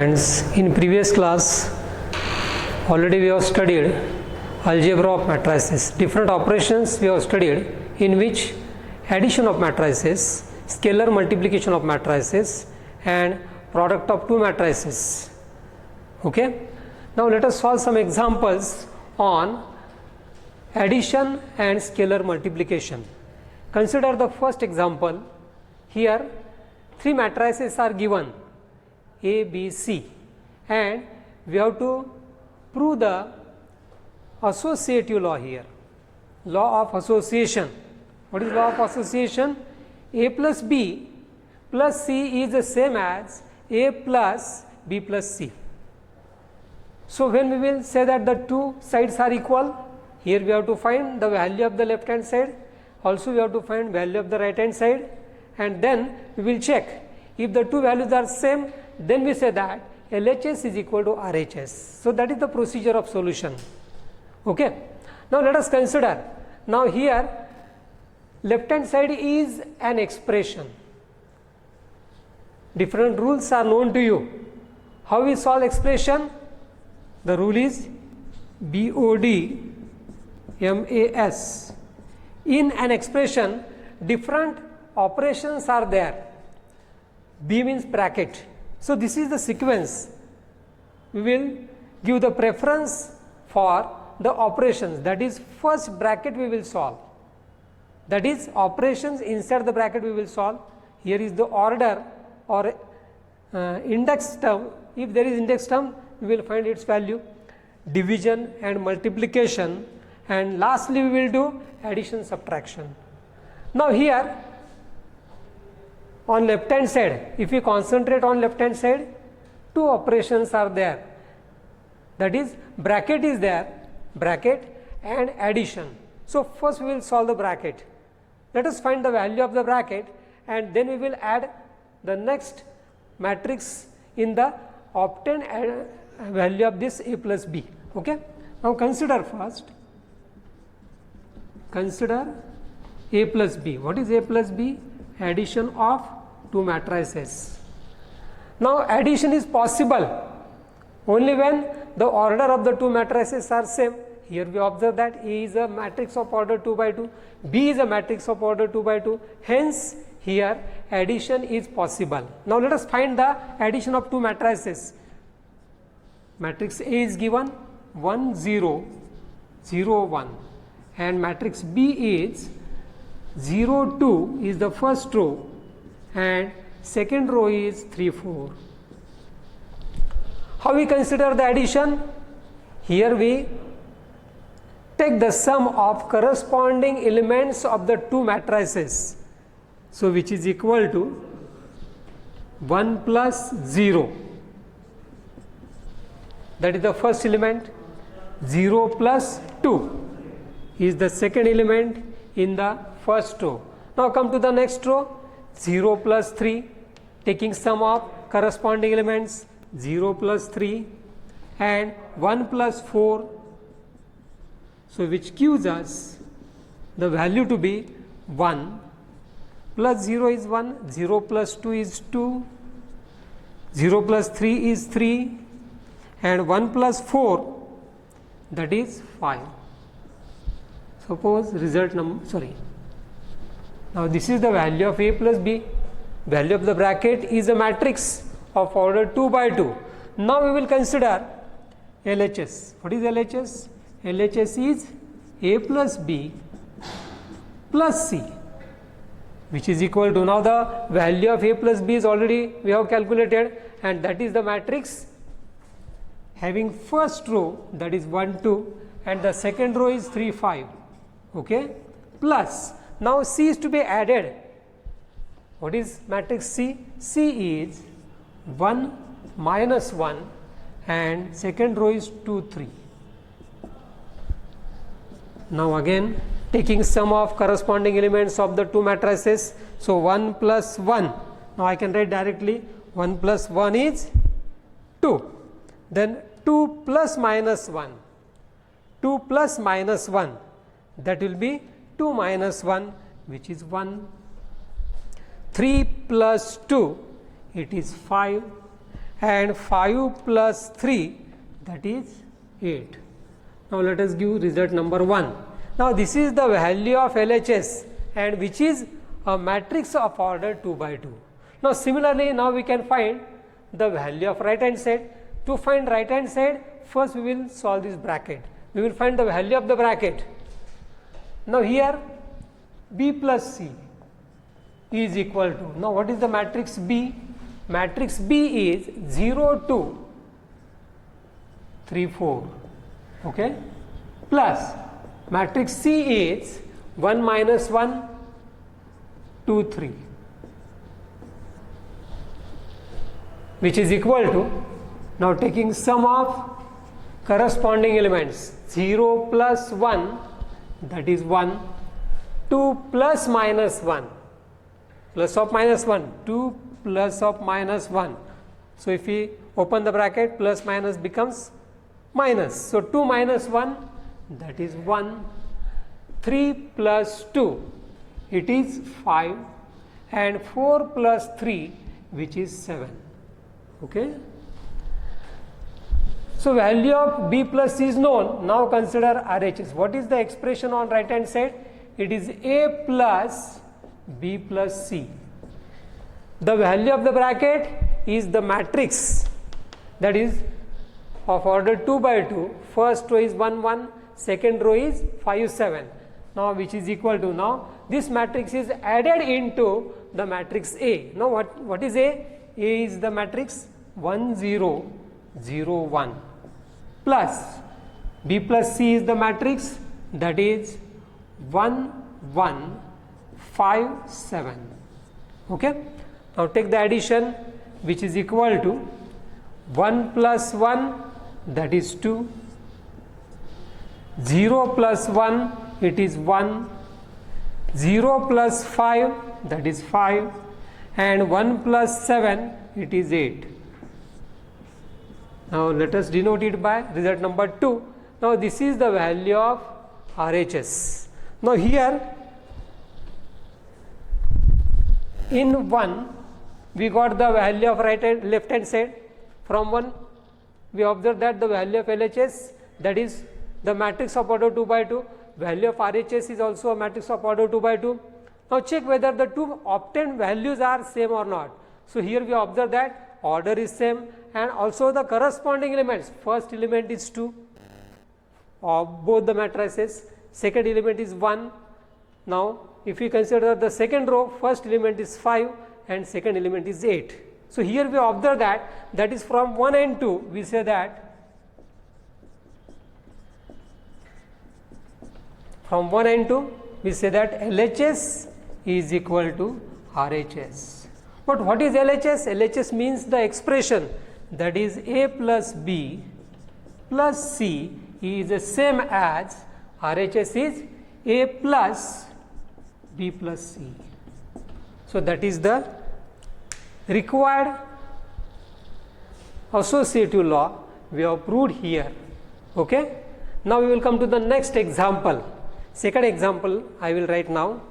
Friends, in previous class already we have studied algebra of matrices. Different operations we have studied, in which addition of matrices, scalar multiplication of matrices and product of two matrices. Okay. Now let us solve some examples on addition and scalar multiplication. Consider the first example. Here three matrices are given, A, B, C, and we have to prove the associative law here, law of association. What is law of association? A plus B plus C is the same as A plus B plus C. So when we will say that the two sides are equal, here we have to find the value of the left hand side, also we have to find value of the right hand side, and then we will check if the two values are same, then we say that LHS is equal to RHS. So that is the procedure of solution. Okay. Now let us consider. Now here left hand side is an expression. Different rules are known to you. How we solve expression? The rule is BOD MAS. In an expression, different operations are there. B means bracket. So this is the sequence. We will give the preference for the operations, that is first bracket we will solve, that is operations inside the bracket we will solve. Here is the order or index term. If there is index term, we will find its value, division and multiplication, and lastly we will do addition, subtraction. Now here on left hand side, if we concentrate on left hand side, two operations are there, that is bracket is there, bracket and addition. So first we will solve the bracket. Let us find the value of the bracket, and then we will add the next matrix in the obtained value of this A plus B. Okay. Now consider first, consider A plus B. What is A plus B? Addition of two matrices. Now addition is possible only when the order of the two matrices are same. Here we observe that A is a matrix of order 2 by 2, B is a matrix of order 2 by 2. Hence here addition is possible. Now let us find the addition of two matrices. Matrix A is given 1 0 0 1, and matrix B is 0 2 is the first row and second row is 3 4. How we consider the addition? Here we take the sum of corresponding elements of the two matrices, so which is equal to 1 plus 0, that is the first element, 0 plus 2 is the second element in the first row. Now come to the next row, 0 plus 3, taking sum of corresponding elements, 0 plus 3 and 1 plus 4, so which gives us the value to be 1, plus 0 is 1, 0 plus 2 is 2, 0 plus 3 is 3 and 1 plus 4, that is 5. Suppose result number, now this is the value of A plus B. Value of the bracket is a matrix of order 2 by 2. Now we will consider LHS. What is LHS? LHS is A plus B plus C, which is equal to, now the value of A plus B is already we have calculated, and that is the matrix having first row, that is 1 2, and the second row is 3 5. Okay, plus now C is to be added. What is matrix C? C is 1 minus 1 and second row is 2 3. Now again taking sum of corresponding elements of the two matrices, so 1 plus 1, now I can write directly 1 plus 1 is 2, then 2 plus minus 1, 2 plus minus 1, that will be 2 minus 1, which is 1, 3 plus 2, it is 5, and 5 plus 3, that is 8. Now let us give result number 1. Now this is the value of LHS, and which is a matrix of order 2 by 2. Now similarly, now we can find the value of right hand side. To find right hand side, first we will solve this bracket. We will find the value of the bracket. Now here B plus C is equal to, now what is the matrix B? Matrix B is 0, 2, 3, 4, okay, plus matrix C is 1 minus 1, 2, 3, which is equal to, now taking sum of corresponding elements, 0 plus 1, that is 1, 2 plus minus 1, plus of minus 1, 2 plus of minus 1. So if we open the bracket, plus minus becomes minus. So 2 minus 1, that is 1, 3 plus 2, it is 5, and 4 plus 3, which is 7. Okay. So value of B plus C is known. Now consider RHS. What is the expression on right hand side? It is A plus B plus C. The value of the bracket is the matrix, that is of order 2 by 2. First row is 1, 1, second row is 5, 7. Now which is equal to, now this matrix is added into the matrix A. Now what is A? A is the matrix 1, 0, 0, 1, plus B plus C is the matrix, that is 1, 1, 5, 7. Okay. Now take the addition, which is equal to 1 plus 1, that is 2, 0 plus 1, it is 1, 0 plus 5, that is 5, and 1 plus 7, it is 8. Now let us denote it by result number 2. Now this is the value of RHS. Now here in 1 we got the value of left hand side. From 1 we observe that the value of LHS, that is the matrix of order 2 by 2. Value of RHS is also a matrix of order 2 by 2. Now check whether the two obtained values are same or not. So here we observe that order is same, and also the corresponding elements. First element is 2 of both the matrices, second element is 1. Now if we consider the second row, first element is 5 and second element is 8. So here we observe that is from 1 and 2, we say that from 1 and 2 we say that LHS is equal to RHS. But what is LHS? LHS means the expression, that is A plus B plus C is the same as RHS is A plus B plus C. So that is the required associative law we have proved here. Okay. Now we will come to the next example. Second example I will write now.